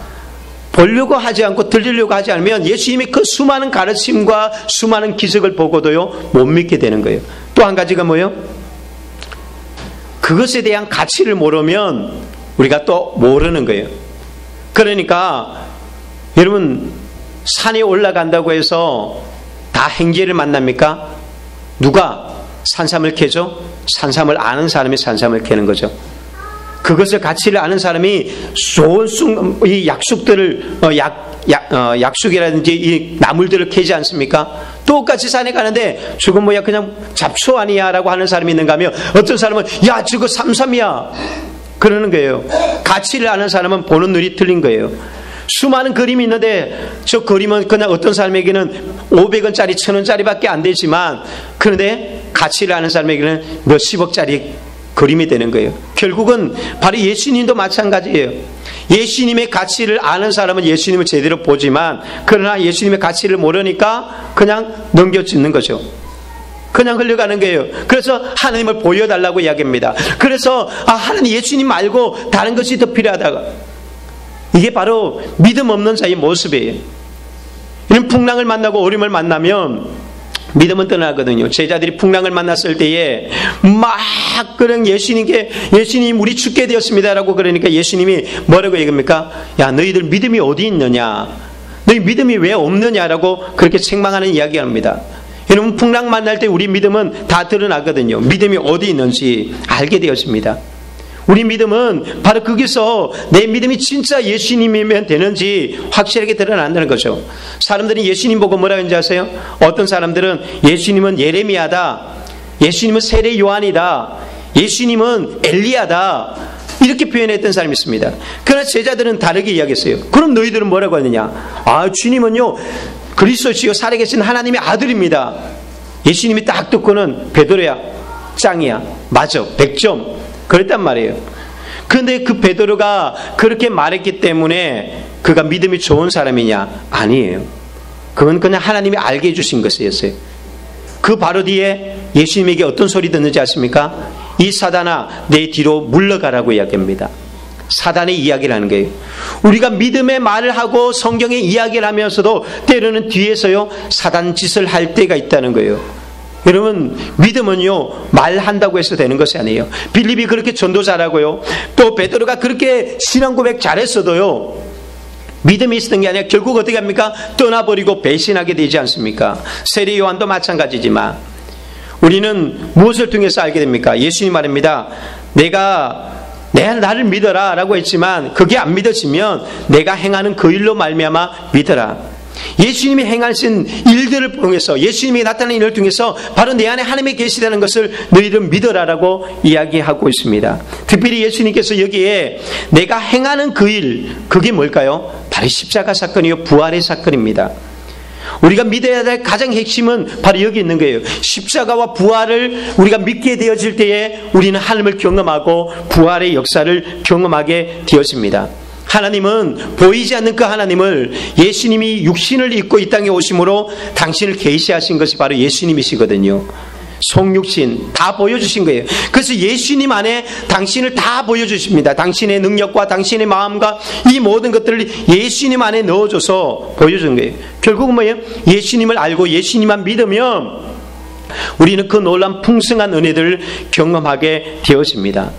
보려고 하지 않고 들리려고 하지 않으면 예수님의 그 수많은 가르침과 수많은 기적을 보고도요 못 믿게 되는 거예요. 또 한 가지가 뭐예요? 그것에 대한 가치를 모르면 우리가 또 모르는 거예요. 그러니까 여러분 산에 올라간다고 해서 다 행제를 만납니까? 누가 산삼을 캐죠? 산삼을 아는 사람이 산삼을 캐는 거죠. 그것을 가치를 아는 사람이 좋은 이 약속들을 약속이라든지 이 나물들을 캐지 않습니까? 똑같이 산에 가는데 저건 뭐야 그냥 잡초 아니야 라고 하는 사람이 있는가 하면 어떤 사람은 야 저거 삼삼이야 그러는 거예요. 가치를 아는 사람은 보는 눈이 틀린 거예요. 수많은 그림이 있는데 저 그림은 그냥 어떤 사람에게는 500원짜리 1000원짜리밖에 안 되지만 그런데 가치를 아는 사람에게는 몇십억짜리 그림이 되는 거예요. 결국은 바로 예수님도 마찬가지예요. 예수님의 가치를 아는 사람은 예수님을 제대로 보지만 그러나 예수님의 가치를 모르니까 그냥 넘겨짓는 거죠. 그냥 흘러가는 거예요. 그래서 하나님을 보여달라고 이야기합니다. 그래서 하나님 예수님 말고 다른 것이 더 필요하다가 이게 바로 믿음 없는 자의 모습이에요. 이런 풍랑을 만나고 어려움을 만나면 믿음은 떠나거든요. 제자들이 풍랑을 만났을 때에 막 그런 예수님 우리 죽게 되었습니다라고 그러니까 예수님이 뭐라고 얘기합니까? 야 너희들 믿음이 어디 있느냐? 너희 믿음이 왜 없느냐라고 그렇게 책망하는 이야기를 합니다. 여러분 풍랑 만날 때 우리 믿음은 다 드러나거든요. 믿음이 어디 있는지 알게 되었습니다. 우리 믿음은 바로 거기서 내 믿음이 진짜 예수님이면 되는지 확실하게 드러난다는 거죠. 사람들이 예수님 보고 뭐라고 했는지 아세요? 어떤 사람들은 예수님은 예레미야다, 예수님은 세례 요한이다, 예수님은 엘리야다 이렇게 표현했던 사람이 있습니다. 그러나 제자들은 다르게 이야기했어요. 그럼 너희들은 뭐라고 하느냐? 주님은요 그리스도시요 살아계신 하나님의 아들입니다. 예수님이 딱 듣고는 베드로야 짱이야 맞아 100점 그랬단 말이에요. 그런데 그 베드로가 그렇게 말했기 때문에 그가 믿음이 좋은 사람이냐? 아니에요. 그건 그냥 하나님이 알게 해주신 것이었어요. 그 바로 뒤에 예수님에게 어떤 소리 듣는지 아십니까? 이 사단아 내 뒤로 물러가라고 이야기합니다. 사단의 이야기를 하는 거예요. 우리가 믿음의 말을 하고 성경의 이야기를 하면서도 때로는 뒤에서요 사단 짓을 할 때가 있다는 거예요. 여러분 믿음은요 말한다고 해서 되는 것이 아니에요. 빌립이 그렇게 전도 잘하고요 또 베드로가 그렇게 신앙 고백 잘했어도요 믿음이 있었던 게 아니라 결국 어떻게 합니까? 떠나버리고 배신하게 되지 않습니까? 세례 요한도 마찬가지지만 우리는 무엇을 통해서 알게 됩니까? 예수님 말입니다. 나를 믿어라 라고 했지만 그게 안 믿어지면 내가 행하는 그 일로 말미암아 믿어라. 예수님이 행하신 일들을 통해서, 예수님이 나타난 일을 통해서 바로 내 안에 하나님이 계시다는 것을 너희들은 믿어라라고 이야기하고 있습니다. 특별히 예수님께서 여기에 내가 행하는 그 일, 그게 뭘까요? 바로 십자가 사건이요, 부활의 사건입니다. 우리가 믿어야 될 가장 핵심은 바로 여기 있는 거예요. 십자가와 부활을 우리가 믿게 되어질 때에 우리는 하나님을 경험하고 부활의 역사를 경험하게 되었습니다. 하나님은 보이지 않는 그 하나님을, 예수님이 육신을 입고 이 땅에 오심으로 당신을 계시하신 것이 바로 예수님이시거든요. 속육신 다 보여주신 거예요. 그래서 예수님 안에 당신을 다 보여주십니다. 당신의 능력과 당신의 마음과 이 모든 것들을 예수님 안에 넣어줘서 보여준 거예요. 결국은 뭐예요? 예수님을 알고 예수님만 믿으면 우리는 그 놀라운 풍성한 은혜들을 경험하게 되었습니다.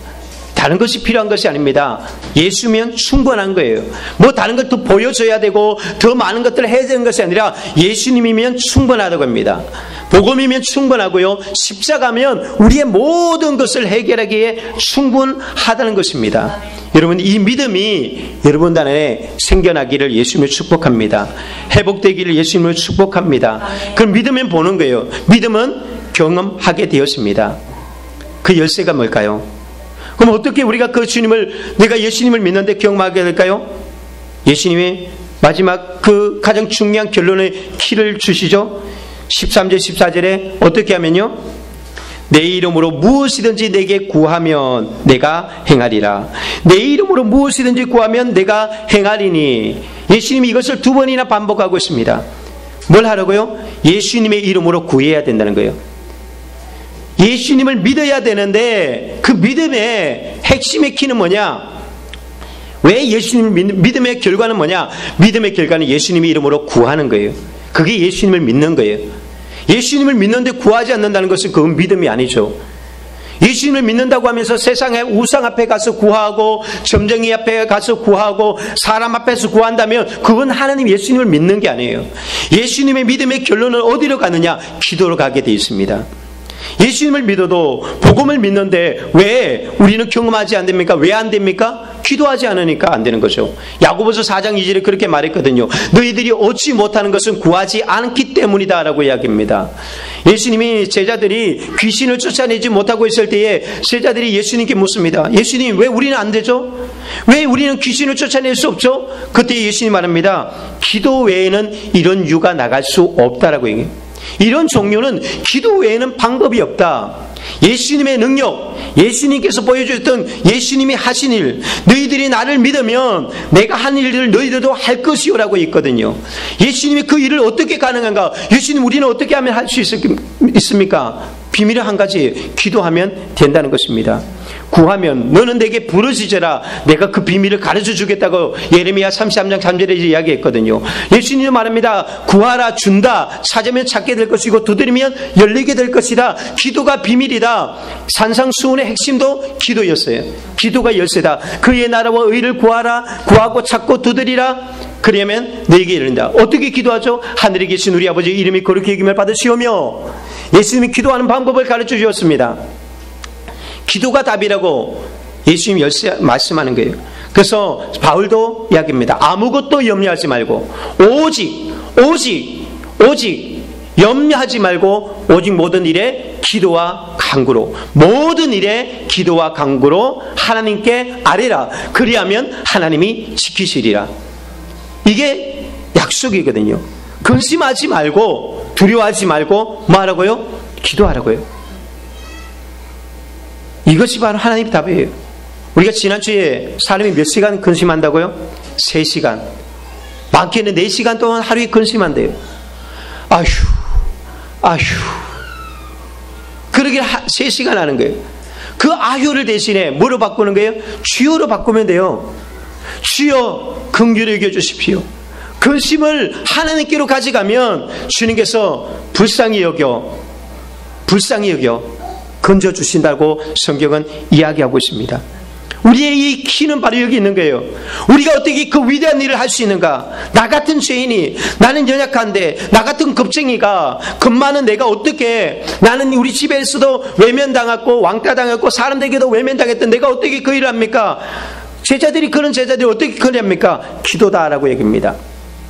다른 것이 필요한 것이 아닙니다. 예수면 충분한 거예요. 뭐 다른 걸 더 보여줘야 되고 더 많은 것들을 해야 되는 것이 아니라 예수님이면 충분하다고 합니다. 복음이면 충분하고요, 십자가면 우리의 모든 것을 해결하기에 충분하다는 것입니다. 여러분, 이 믿음이 여러분 안에 생겨나기를 예수님을 축복합니다. 회복되기를 예수님을 축복합니다. 그럼 믿으면 보는 거예요. 믿음은 경험하게 되었습니다. 그 열쇠가 뭘까요? 그럼 어떻게 우리가 그 주님을, 내가 예수님을 믿는데 경험하게 될까요? 예수님이 마지막 그 가장 중요한 결론의 키를 주시죠. 13절 14절에 어떻게 하면요, 내 이름으로 무엇이든지 내게 구하면 내가 행하리라. 내 이름으로 무엇이든지 구하면 내가 행하리니. 예수님이 이것을 2번이나 반복하고 있습니다. 뭘 하라고요? 예수님의 이름으로 구해야 된다는 거예요. 예수님을 믿어야 되는데 그 믿음의 핵심의 키는 뭐냐? 왜 예수님 믿음의 결과는 뭐냐? 믿음의 결과는 예수님의 이름으로 구하는 거예요. 그게 예수님을 믿는 거예요. 예수님을 믿는데 구하지 않는다는 것은 그건 믿음이 아니죠. 예수님을 믿는다고 하면서 세상의 우상 앞에 가서 구하고 점쟁이 앞에 가서 구하고 사람 앞에서 구한다면 그건 하나님 예수님을 믿는 게 아니에요. 예수님의 믿음의 결론은 어디로 가느냐? 기도로 가게 되어 있습니다. 예수님을 믿어도 복음을 믿는데 왜 우리는 경험하지 안 됩니까? 왜 안 됩니까? 기도하지 않으니까 안 되는 거죠. 야고보서 4장 2절에 그렇게 말했거든요. 너희들이 얻지 못하는 것은 구하지 않기 때문이다 라고 이야기합니다. 예수님이 제자들이 귀신을 쫓아내지 못하고 있을 때에 제자들이 예수님께 묻습니다. 예수님, 왜 우리는 안 되죠? 왜 우리는 귀신을 쫓아낼 수 없죠? 그때 예수님 말합니다. 기도 외에는 이런 유가 나갈 수 없다라고 얘기해요. 이런 종류는 기도 외에는 방법이 없다. 예수님의 능력, 예수님께서 보여주셨던 예수님이 하신 일, 너희들이 나를 믿으면 내가 한 일들을 너희들도 할 것이요라고 있거든요. 예수님이 그 일을 어떻게 가능한가? 예수님, 우리는 어떻게 하면 할 수 있습니까? 비밀은 한 가지, 기도하면 된다는 것입니다. 구하면 너는 내게 부르짖어라, 내가 그 비밀을 가르쳐 주겠다고 예레미야 33장 3절에 이야기했거든요. 예수님이 말합니다. 구하라, 준다. 찾으면 찾게 될 것이고 두드리면 열리게 될 것이다. 기도가 비밀이다. 산상수훈의 핵심도 기도였어요. 기도가 열쇠다. 그의 나라와 의를 구하라, 구하고 찾고 두드리라, 그러면 너에게 이른다. 어떻게 기도하죠? 하늘에 계신 우리 아버지 이름이 거룩히 여김을 받으시오며. 예수님이 기도하는 방법을 가르쳐 주었습니다. 기도가 답이라고 예수님이 말씀하는 거예요. 그래서 바울도 이야기합니다. 아무것도 염려하지 말고 오직 염려하지 말고 오직 모든 일에 기도와 간구로, 모든 일에 기도와 간구로 하나님께 아뢰라. 그리하면 하나님이 지키시리라. 이게 약속이거든요. 근심하지 말고 두려워하지 말고 뭐 하라고요? 기도하라고요. 이것이 바로 하나님의 답이에요. 우리가 지난주에 사람이 몇 시간 근심한다고요? 3시간. 많게는 4시간 동안 하루에 근심한대요. 아휴. 그러길 3시간 하는 거예요. 그 아휴를 대신에 뭐로 바꾸는 거예요? 주여로 바꾸면 돼요. 주여 긍휼히 여겨 주십시오. 근심을 하나님께로 가져가면 주님께서 불쌍히 여겨 건져주신다고 성경은 이야기하고 있습니다. 우리의 이 키는 바로 여기 있는 거예요. 우리가 어떻게 그 위대한 일을 할 수 있는가? 나 같은 죄인이, 나는 연약한데, 나 같은 겁쟁이가, 겁많은 내가 어떻게, 나는 우리 집에서도 외면당했고 왕따당했고 사람들에게도 외면당했던 내가 어떻게 그 일을 합니까? 그런 제자들이 어떻게 그리 합니까? 기도다라고 얘기합니다.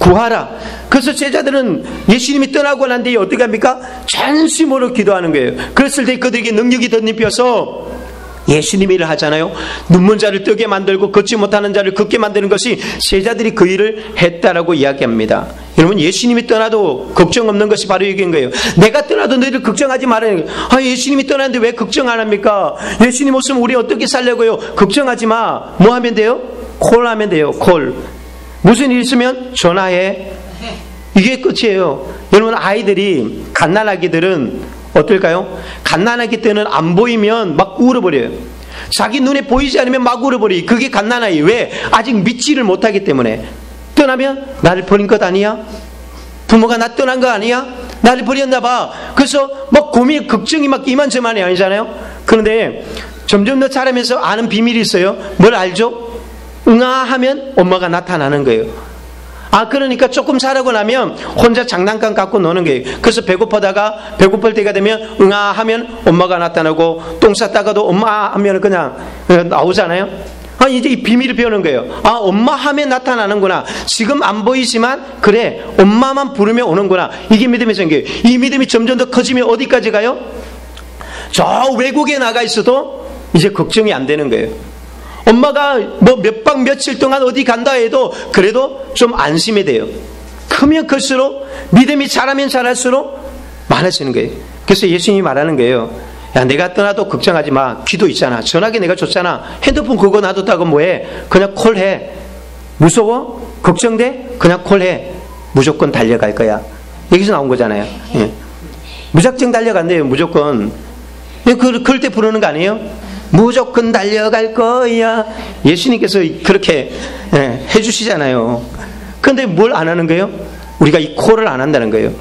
구하라. 그래서 제자들은 예수님이 떠나고 난 뒤에 어떻게 합니까? 전심으로 기도하는 거예요. 그랬을 때 그들에게 능력이 덧입혀서 예수님이 일을 하잖아요. 눈먼 자를 뜨게 만들고 걷지 못하는 자를 걷게 만드는 것이 제자들이 그 일을 했다라고 이야기합니다. 여러분, 예수님이 떠나도 걱정 없는 것이 바로 이긴 거예요. 내가 떠나도 너희들 걱정하지 말아요. 예수님이 떠났는데 왜 걱정 안 합니까? 예수님 없으면 우리 어떻게 살려고요? 걱정하지 마. 뭐 하면 돼요? 콜 하면 돼요. 콜. 무슨 일 있으면 전화해. 이게 끝이에요. 여러분, 아이들이 갓난아기들은 어떨까요? 갓난아기 때는 안 보이면 막 울어버려요. 자기 눈에 보이지 않으면 막 울어버려요. 그게 갓난아기. 왜? 아직 믿지를 못하기 때문에. 떠나면 나를 버린 것 아니야? 부모가 나 떠난 거 아니야? 나를 버렸나 봐. 그래서 막 고민, 걱정이 막 이만저만이 아니잖아요. 그런데 점점 더 자라면서 아는 비밀이 있어요. 뭘 알죠? 응아 하면 엄마가 나타나는 거예요. 그러니까 조금 자라고 나면 혼자 장난감 갖고 노는 거예요. 그래서 배고플 때가 되면 응아 하면 엄마가 나타나고, 똥 쌌다가도 엄마 하면 그냥 나오잖아요. 이제 이 비밀을 배우는 거예요. 엄마 하면 나타나는구나. 지금 안 보이지만 그래, 엄마만 부르면 오는구나. 이게 믿음이 생겨요. 이 믿음이 점점 더 커지면 어디까지 가요? 저 외국에 나가 있어도 이제 걱정이 안 되는 거예요. 엄마가 뭐 몇 박 며칠 동안 어디 간다 해도 그래도 좀 안심이 돼요. 크면 클수록, 믿음이 자라면 자랄수록 많아지는 거예요. 그래서 예수님이 말하는 거예요. 야, 내가 떠나도 걱정하지 마. 기도 있잖아. 전화기 내가 줬잖아. 핸드폰 그거 놔뒀다고 뭐해? 그냥 콜해. 무서워? 걱정돼? 그냥 콜해. 무조건 달려갈 거야. 여기서 나온 거잖아요. 예. 무작정 달려간대요. 무조건. 그럴 때 부르는 거 아니에요? 무조건 달려갈 거야. 예수님께서 그렇게 해주시잖아요. 그런데 뭘 안 하는 거예요? 우리가 이 콜을 안 한다는 거예요.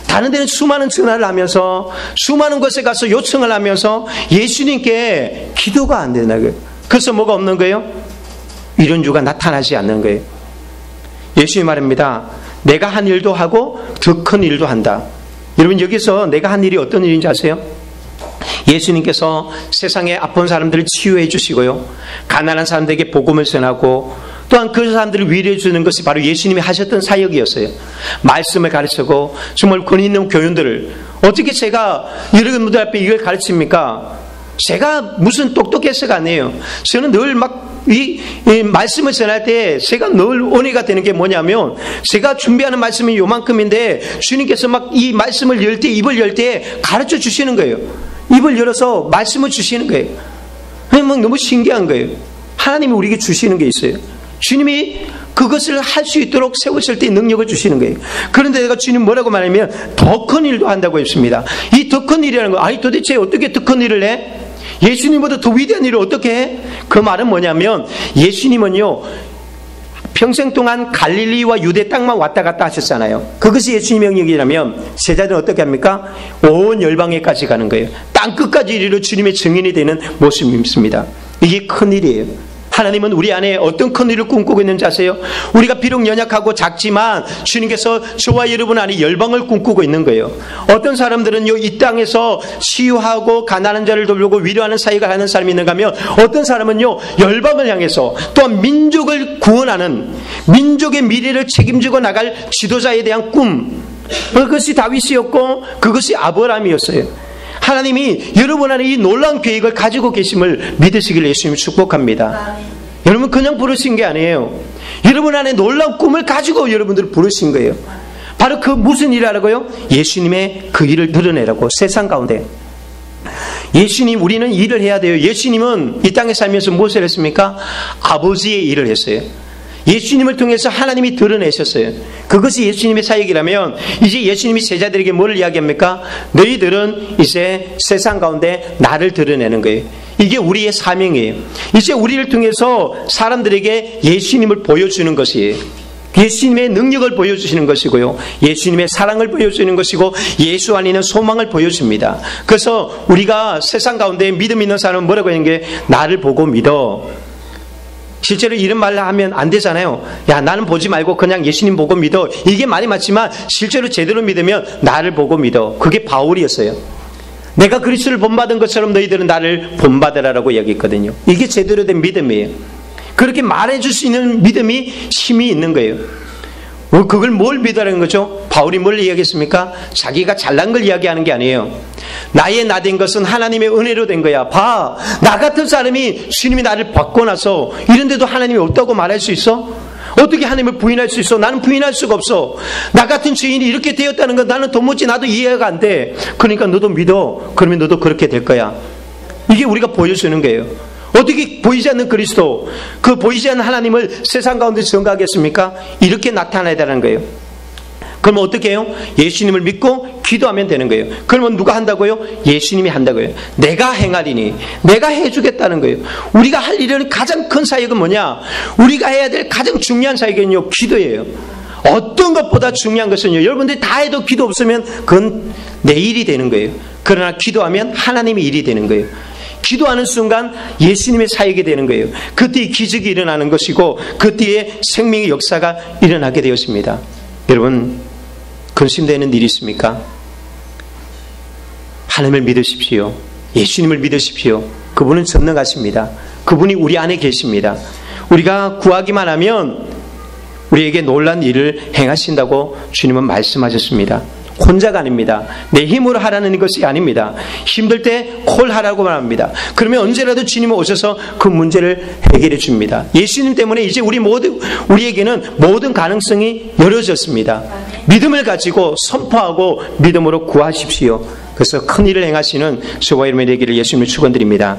다른 데는 수많은 전화를 하면서, 수많은 곳에 가서 요청을 하면서 예수님께 기도가 안 되는 거예요. 그래서 뭐가 없는 거예요? 이런 주가 나타나지 않는 거예요. 예수님 말입니다. 내가 한 일도 하고 더 큰 일도 한다. 여러분, 여기서 내가 한 일이 어떤 일인지 아세요? 예수님께서 세상에 아픈 사람들을 치유해 주시고요, 가난한 사람들에게 복음을 전하고, 또한 그 사람들을 위로해 주는 것이 바로 예수님이 하셨던 사역이었어요. 말씀을 가르치고, 정말 권위 있는 교훈들을. 어떻게 제가 여러분들 앞에 이걸 가르칩니까? 제가 무슨 똑똑해서가 아니에요. 저는 늘 이 말씀을 전할 때 제가 늘 은혜가 되는 게 뭐냐면, 제가 준비하는 말씀이 요만큼인데 주님께서 막 이 말씀을 열 때, 입을 열 때 가르쳐 주시는 거예요. 입을 열어서 말씀을 주시는 거예요. 막 너무 신기한 거예요. 하나님이 우리에게 주시는 게 있어요. 주님이 그것을 할 수 있도록 세우실 때 능력을 주시는 거예요. 그런데 내가 주님 뭐라고 말하면 더 큰 일도 한다고 했습니다. 이 더 큰 일이라는 거, 도대체 어떻게 더 큰 일을 해? 예수님보다 더 위대한 일을 어떻게 해? 그 말은 뭐냐면, 예수님은요 평생 동안 갈릴리와 유대 땅만 왔다 갔다 하셨잖아요. 그것이 예수님의 영역이라면 제자들은 어떻게 합니까? 온 열방에까지 가는 거예요. 땅 끝까지 이르러 주님의 증인이 되는 모습이 있습니다. 이게 큰 일이에요. 하나님은 우리 안에 어떤 큰 일을 꿈꾸고 있는지 아세요? 우리가 비록 연약하고 작지만 주님께서 저와 여러분 안에 열방을 꿈꾸고 있는 거예요. 어떤 사람들은요, 이 땅에서 치유하고 가난한 자를 돌보고 위로하는 사역을 하는 사람이 있는가 하면, 어떤 사람은요 열방을 향해서 또한 민족을 구원하는, 민족의 미래를 책임지고 나갈 지도자에 대한 꿈, 그것이 다윗이었고 그것이 아브라함이었어요. 하나님이 여러분 안에 이 놀라운 계획을 가지고 계심을 믿으시길 예수님이 축복합니다. 여러분, 그냥 부르신 게 아니에요. 여러분 안에 놀라운 꿈을 가지고 여러분들을 부르신 거예요. 바로 그 무슨 일이라고요? 예수님의 그 일을 드러내라고. 세상 가운데 예수님, 우리는 일을 해야 돼요. 예수님은 이 땅에 살면서 무엇을 했습니까? 아버지의 일을 했어요. 예수님을 통해서 하나님이 드러내셨어요. 그것이 예수님의 사역이라면, 이제 예수님이 제자들에게 뭘 이야기합니까? 너희들은 이제 세상 가운데 나를 드러내는 거예요. 이게 우리의 사명이에요. 이제 우리를 통해서 사람들에게 예수님을 보여주는 것이에요. 예수님의 능력을 보여주시는 것이고요, 예수님의 사랑을 보여주는 것이고, 예수 안에 있는 소망을 보여줍니다. 그래서 우리가 세상 가운데 믿음 있는 사람은 뭐라고 하는 게, 나를 보고 믿어. 실제로 이런 말을 하면 안 되잖아요. 야, 나는 보지 말고 그냥 예수님 보고 믿어. 이게 말이 맞지만 실제로 제대로 믿으면 나를 보고 믿어. 그게 바울이었어요. 내가 그리스도를 본받은 것처럼 너희들은 나를 본받으라라고 이야기했거든요. 이게 제대로 된 믿음이에요. 그렇게 말해줄 수 있는 믿음이 힘이 있는 거예요. 그걸 뭘 믿으라는 거죠? 바울이 뭘 이야기했습니까? 자기가 잘난 걸 이야기하는 게 아니에요. 나의 나 된 것은 하나님의 은혜로 된 거야. 봐, 나 같은 사람이 주님이 나를 바꿔놔서 이런데도 하나님이 없다고 말할 수 있어? 어떻게 하나님을 부인할 수 있어? 나는 부인할 수가 없어. 나 같은 죄인이 이렇게 되었다는 건 나는 도무지 나도 이해가 안 돼. 그러니까 너도 믿어. 그러면 너도 그렇게 될 거야. 이게 우리가 보여주는 거예요. 어떻게 보이지 않는 그리스도, 그 보이지 않는 하나님을 세상 가운데 증거하겠습니까? 이렇게 나타나야 되는 거예요. 그러면 어떻게 해요? 예수님을 믿고 기도하면 되는 거예요. 그러면 누가 한다고요? 예수님이 한다고요. 내가 행하리니, 내가 해주겠다는 거예요. 우리가 할 일은 가장 큰 사역은 뭐냐? 우리가 해야 될 가장 중요한 사역은요, 기도예요. 어떤 것보다 중요한 것은요, 여러분들이 다 해도 기도 없으면 그건 내 일이 되는 거예요. 그러나 기도하면 하나님의 일이 되는 거예요. 기도하는 순간 예수님의 사역이 되는 거예요. 그때의 기적이 일어나는 것이고 그때의 생명의 역사가 일어나게 되었습니다. 여러분, 근심되는 일이 있습니까? 하나님을 믿으십시오. 예수님을 믿으십시오. 그분은 전능하십니다. 그분이 우리 안에 계십니다. 우리가 구하기만 하면 우리에게 놀라운 일을 행하신다고 주님은 말씀하셨습니다. 혼자가 아닙니다. 내 힘으로 하라는 것이 아닙니다. 힘들 때 콜하라고만 합니다. 그러면 언제라도 주님은 오셔서 그 문제를 해결해 줍니다. 예수님 때문에 이제 우리에게는 모든 가능성이 열어졌습니다. 믿음을 가지고 선포하고 믿음으로 구하십시오. 그래서 큰 일을 행하시는 저와 여러분의 되기를 예수님을 축원드립니다.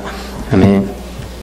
아멘.